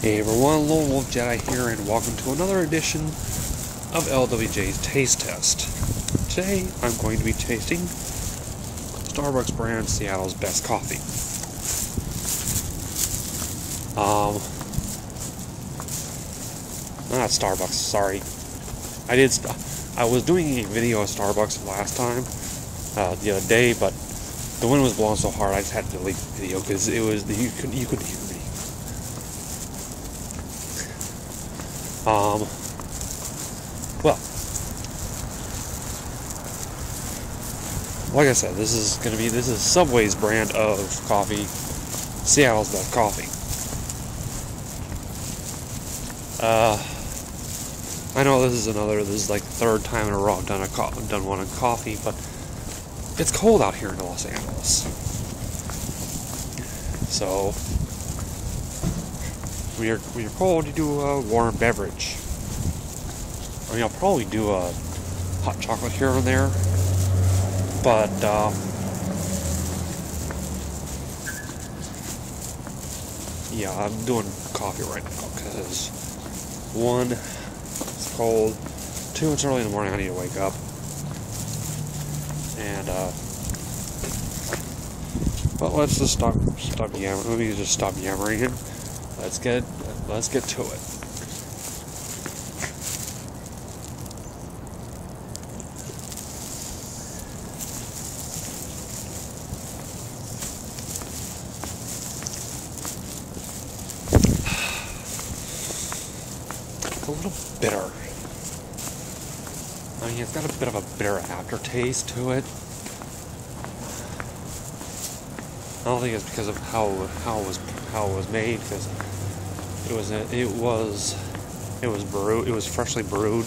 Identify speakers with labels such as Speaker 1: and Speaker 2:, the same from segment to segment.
Speaker 1: Hey everyone, Lone Wolf Jedi here, and welcome to another edition of LWJs Taste Test. Today, I'm going to be tasting Starbucks brand Seattle's Best Coffee. Not Starbucks, sorry. I was doing a video of Starbucks last time, the other day, but the wind was blowing so hard I just had to delete the video because you couldn't hear me. Well, like I said, this is Subway's brand of coffee, Seattle's Best Coffee. I know this is like the third time in a row I've done one on coffee, but it's cold out here in Los Angeles. So, when you're cold, you do a warm beverage. I mean, I'll probably do a hot chocolate here and there, but yeah, I'm doing coffee right now because 1, it's cold, 2, it's early in the morning, I need to wake up, and but let's just stop yammering. Let me just stop yammering and let's get to it. It's a little bitter. I mean, it's got a bit of a bitter aftertaste to it. I don't think it's because of how it was made, because it was freshly brewed.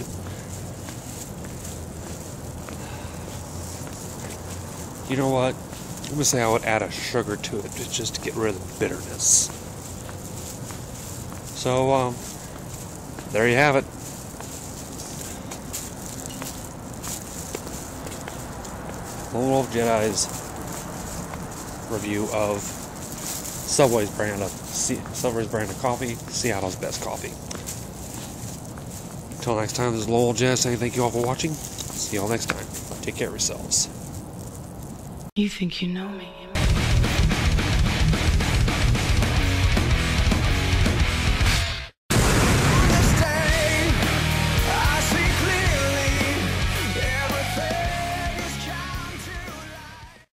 Speaker 1: You know what? I'm gonna say I would add a sugar to it just to get rid of the bitterness. So there you have it. Lone Wolf Jedi's review of Subway's brand of coffee, Seattle's Best Coffee. Until next time, this is Lone Wolf Jedi saying thank you all for watching. See you all next time. Take care of yourselves.
Speaker 2: You think you know me?